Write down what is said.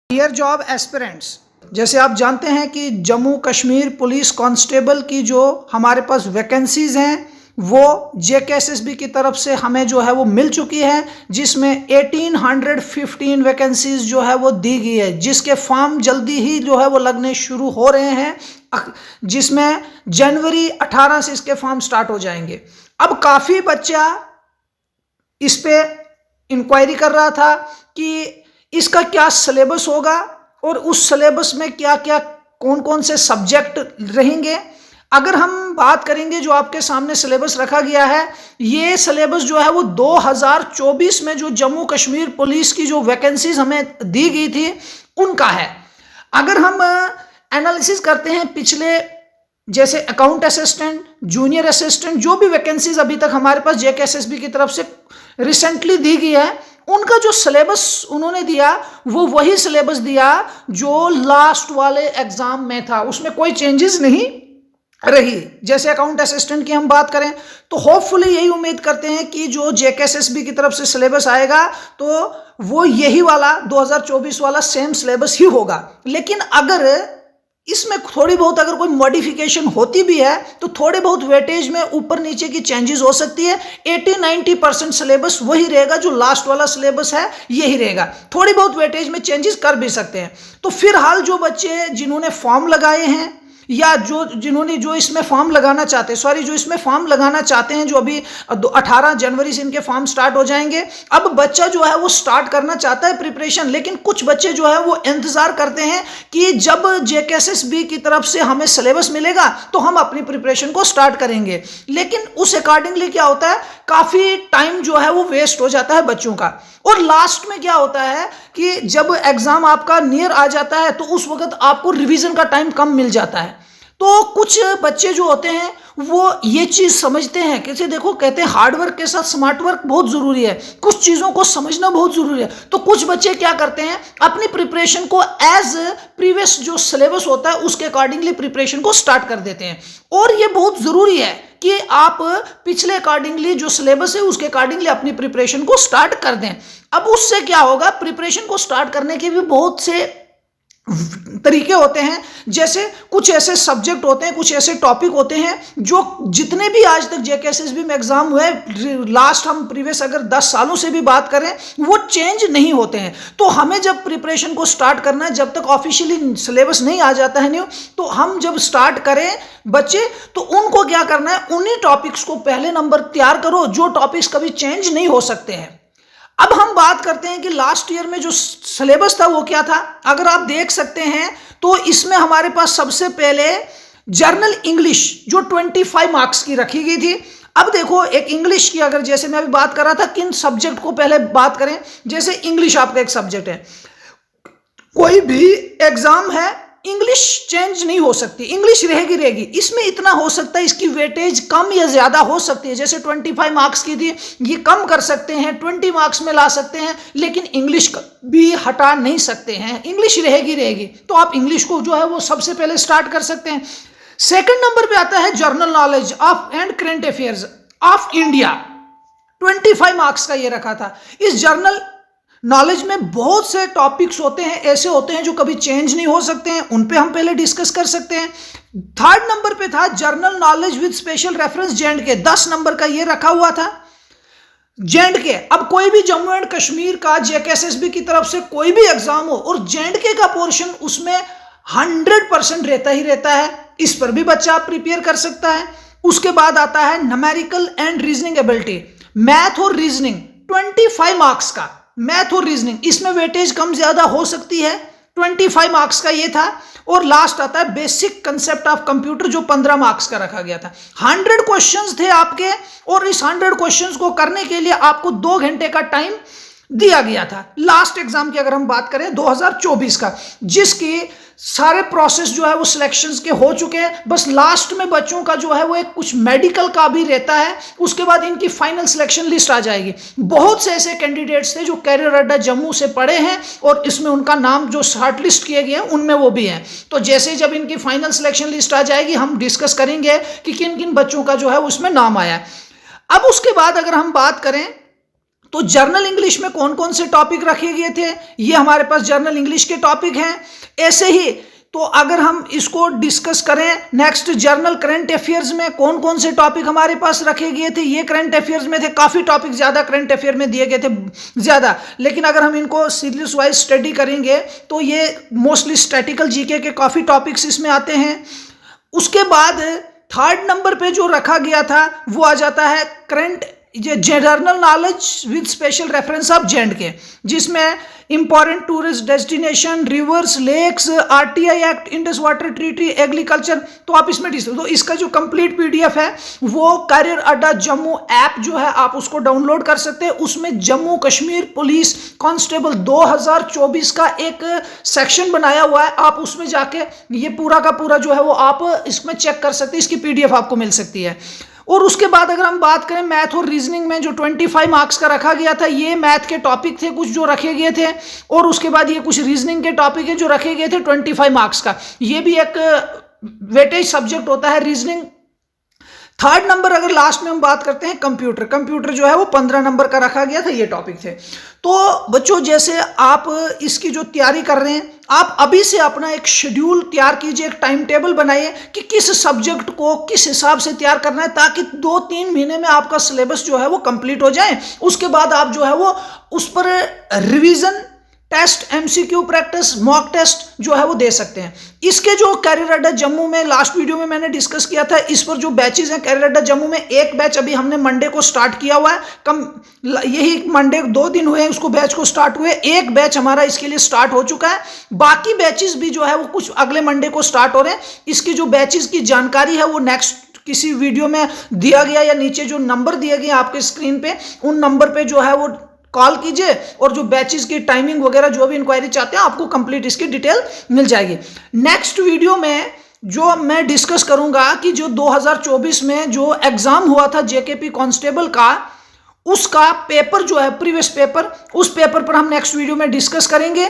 Dear job aspirants, जैसे आप जानते हैं कि जम्मू कश्मीर पुलिस कांस्टेबल की जो हमारे पास वैकेंसीज हैं वो जेकेएसएसबी की तरफ से हमें जो है वो मिल चुकी है, जिसमें 1815 वैकेंसीज जो है वो दी गई है, जिसके फॉर्म जल्दी ही जो है वो लगने शुरू हो रहे हैं, जिसमें जनवरी 18 से इसके फॉर्म स्टार्ट हो जाएंगे। अब काफ़ी बच्चा इस पे इंक्वायरी कर रहा था कि इसका क्या सिलेबस होगा और उस सिलेबस में क्या क्या कौन कौन से सब्जेक्ट रहेंगे। अगर हम बात करेंगे जो आपके सामने सिलेबस रखा गया है, ये सिलेबस जो है वो 2024 में जो जम्मू कश्मीर पुलिस की जो वैकेंसीज हमें दी गई थी उनका है। अगर हम एनालिसिस करते हैं पिछले, जैसे अकाउंट असिस्टेंट, जूनियर असिस्टेंट, जो भी वैकेंसीज अभी तक हमारे पास जेकेएसएसबी की तरफ से रिसेंटली दी गई है, उनका जो सिलेबस उन्होंने दिया वो वही सिलेबस दिया जो लास्ट वाले एग्जाम में था, उसमें कोई चेंजेस नहीं रही। जैसे अकाउंट असिस्टेंट की हम बात करें तो होपफुली यही उम्मीद करते हैं कि जो जेकेएसएसबी की तरफ से सिलेबस आएगा तो वो यही वाला 2024 वाला सेम सिलेबस ही होगा। लेकिन अगर इसमें थोड़ी बहुत अगर कोई मॉडिफिकेशन होती भी है तो थोड़े बहुत वेटेज में ऊपर नीचे की चेंजेस हो सकती है। 80-90% सिलेबस वही रहेगा, जो लास्ट वाला सिलेबस है यही रहेगा, थोड़ी बहुत वेटेज में चेंजेस कर भी सकते हैं। तो फिलहाल जो बच्चे जिन्होंने फॉर्म लगाए हैं या जो इसमें फॉर्म लगाना चाहते हैं, जो इसमें फॉर्म लगाना चाहते हैं, जो अभी 18 जनवरी से इनके फॉर्म स्टार्ट हो जाएंगे। अब बच्चा जो है वो स्टार्ट करना चाहता है प्रिपरेशन, लेकिन कुछ बच्चे जो है वो इंतजार करते हैं कि जब जेकेएसएसबी की तरफ से हमें सिलेबस मिलेगा तो हम अपनी प्रिपरेशन को स्टार्ट करेंगे। लेकिन उस अकॉर्डिंगली क्या होता है, काफी टाइम जो है वो वेस्ट हो जाता है बच्चों का। और लास्ट में क्या होता है कि जब एग्जाम आपका नियर आ जाता है तो उस वक्त आपको रिवीजन का टाइम कम मिल जाता है। तो कुछ बच्चे जो होते हैं वो ये चीज समझते हैं, कैसे देखो कहते हैं हार्डवर्क के साथ स्मार्ट वर्क बहुत जरूरी है, कुछ चीजों को समझना बहुत जरूरी है। तो कुछ बच्चे क्या करते हैं, अपनी प्रिपरेशन को एज प्रीवियस जो सिलेबस होता है उसके अकॉर्डिंगली प्रिपरेशन को स्टार्ट कर देते हैं। और ये बहुत जरूरी है कि आप पिछले अकॉर्डिंगली जो सिलेबस है उसके अकॉर्डिंगली अपनी प्रिपरेशन को स्टार्ट कर दें। अब उससे क्या होगा, प्रिपरेशन को स्टार्ट करने के भी बहुत से तरीके होते हैं। जैसे कुछ ऐसे सब्जेक्ट होते हैं, कुछ ऐसे टॉपिक होते हैं जो जितने भी आज तक जेकेएसएसबी में एग्जाम हुए, लास्ट हम प्रीवियस अगर 10 सालों से भी बात करें, वो चेंज नहीं होते हैं। तो हमें जब प्रिपरेशन को स्टार्ट करना है, जब तक ऑफिशियली सिलेबस नहीं आ जाता है न्यू, तो हम जब स्टार्ट करें बच्चे तो उनको क्या करना है, उन्हीं टॉपिक्स को पहले नंबर तैयार करो जो टॉपिक्स कभी चेंज नहीं हो सकते हैं। अब हम बात करते हैं कि लास्ट ईयर में जो सिलेबस था वो क्या था। अगर आप देख सकते हैं तो इसमें हमारे पास सबसे पहले जर्नल इंग्लिश जो 25 मार्क्स की रखी गई थी। अब देखो एक इंग्लिश की, अगर जैसे मैं अभी बात कर रहा था किन सब्जेक्ट को पहले बात करें, जैसे इंग्लिश आपका एक सब्जेक्ट है, कोई भी एग्जाम है इंग्लिश चेंज नहीं हो सकती, इंग्लिश रहेगी। इसमें इतना हो सकता है इसकी वेटेज कम या ज्यादा हो सकती है, जैसे 25 मार्क्स की थी ये कम कर सकते हैं, 20 मार्क्स में ला सकते हैं, लेकिन इंग्लिश भी हटा नहीं सकते हैं, इंग्लिश रहेगी। तो आप इंग्लिश को जो है वो सबसे पहले स्टार्ट कर सकते हैं। सेकंड नंबर पे आता है general knowledge of and current affairs of India, 25 marks का ये रखा था। इस जर्नल नॉलेज में बहुत से टॉपिक्स होते हैं, ऐसे होते हैं जो कभी चेंज नहीं हो सकते हैं, उन पे हम पहले डिस्कस कर सकते हैं। थर्ड नंबर पे था general knowledge with special reference J&K, 10 number का ये रखा हुआ था J&K। अब कोई भी जम्मू एंड कश्मीर का जेकेएसएसबी की तरफ से कोई भी एग्जाम हो और J&K का पोर्शन उसमें 100% रहता है, इस पर भी बच्चा प्रिपेयर कर सकता है। उसके बाद आता है numerical and reasoning ability, math और रीजनिंग, 25 मार्क्स का मैथ और रीजनिंग, इसमें वेटेज कम ज्यादा हो सकती है, 25 मार्क्स का ये था। और लास्ट आता है बेसिक कंसेप्ट ऑफ कंप्यूटर जो 15 मार्क्स का रखा गया था। 100 क्वेश्चंस थे आपके और इस 100 क्वेश्चंस को करने के लिए आपको 2 घंटे का टाइम दिया गया था। लास्ट एग्जाम की अगर हम बात करें 2024 का, जिसकी सारे प्रोसेस जो है वो सिलेक्शंस के हो चुके हैं, बस लास्ट में बच्चों का जो है वो एक कुछ मेडिकल का भी रहता है, उसके बाद इनकी फाइनल सिलेक्शन लिस्ट आ जाएगी। बहुत से ऐसे कैंडिडेट्स थे जो कैरियर अड्डा जम्मू से पढ़े हैं और इसमें उनका नाम जो शॉर्ट लिस्ट किए गए हैं उनमें वो भी हैं। तो जैसे जब इनकी फाइनल सिलेक्शन लिस्ट आ जाएगी हम डिस्कस करेंगे कि किन किन बच्चों का जो है उसमें नाम आया है। अब उसके बाद अगर हम बात करें तो जर्नल इंग्लिश में कौन कौन से टॉपिक रखे गए थे, ये हमारे पास जर्नल इंग्लिश के टॉपिक हैं। ऐसे ही तो अगर हम इसको डिस्कस करें नेक्स्ट जर्नल करंट अफेयर्स में कौन कौन से टॉपिक हमारे पास रखे गए थे, ये करंट अफेयर्स में थे, काफी टॉपिक ज्यादा करंट अफेयर में दिए गए थे ज्यादा, लेकिन अगर हम इनको सीरीज वाइज स्टडी करेंगे तो ये मोस्टली स्टैटिकल जीके के काफी टॉपिक्स इसमें आते हैं। उसके बाद थर्ड नंबर पे जो रखा गया था वो आ जाता है current general knowledge with special reference of J, जिसमें important tourist destination, rivers, lakes, RTI act, Indus water treaty, agriculture, तो आप इसमें तो इसका जो कंप्लीट पीडीएफ है वो करियर अड्डा जम्मू ऐप जो है आप उसको डाउनलोड कर सकते हैं। उसमें जम्मू कश्मीर पुलिस कांस्टेबल 2024 का एक सेक्शन बनाया हुआ है, आप उसमें जाके ये पूरा का पूरा जो है वो आप इसमें चेक कर सकते हैं, इसकी पीडीएफ आपको मिल सकती है। और उसके बाद अगर हम बात करें मैथ और रीजनिंग में जो 25 मार्क्स का रखा गया था, ये मैथ के टॉपिक थे कुछ जो रखे गए थे, और उसके बाद ये कुछ रीजनिंग के टॉपिक है जो रखे गए थे 25 मार्क्स का, ये भी एक वेटेज सब्जेक्ट होता है रीजनिंग। थर्ड नंबर अगर लास्ट में हम बात करते हैं कंप्यूटर जो है वो 15 नंबर का रखा गया था, ये टॉपिक थे। तो बच्चों जैसे आप इसकी जो तैयारी कर रहे हैं, आप अभी से अपना एक शेड्यूल तैयार कीजिए, एक टाइम टेबल बनाइए कि किस सब्जेक्ट को किस हिसाब से तैयार करना है, ताकि 2-3 महीने में आपका सिलेबस जो है वो कंप्लीट हो जाए। उसके बाद आप जो है वो उस पर revision test, MCQ practice, mock test जो है वो दे सकते हैं। इसके जो करियर अड्डा जम्मू में लास्ट वीडियो में मैंने डिस्कस किया था, इस पर जो बैचेस हैं करियर अड्डा जम्मू में, एक बैच अभी हमने मंडे को स्टार्ट किया हुआ है, यही मंडे 2 दिन हुए हैं उसको बैच को स्टार्ट हुए, एक बैच हमारा इसके लिए स्टार्ट हो चुका है, बाकी बैचेस भी जो है वो कुछ अगले मंडे को स्टार्ट हो रहे हैं। इसकी जो बैचेस की जानकारी है वो नेक्स्ट किसी वीडियो में दिया गया, या नीचे जो नंबर दिए गए आपके स्क्रीन पे, उन नंबर पे जो है वो कॉल कीजिए, और जो बैचेस की टाइमिंग वगैरह जो भी इंक्वायरी चाहते हैं आपको कंप्लीट इसकी डिटेल मिल जाएगी। नेक्स्ट वीडियो में जो मैं डिस्कस करूंगा कि जो 2024 में जो एग्जाम हुआ था जेकेपी कांस्टेबल का, उसका पेपर जो है प्रीवियस पेपर, उस पेपर पर हम नेक्स्ट वीडियो में डिस्कस करेंगे।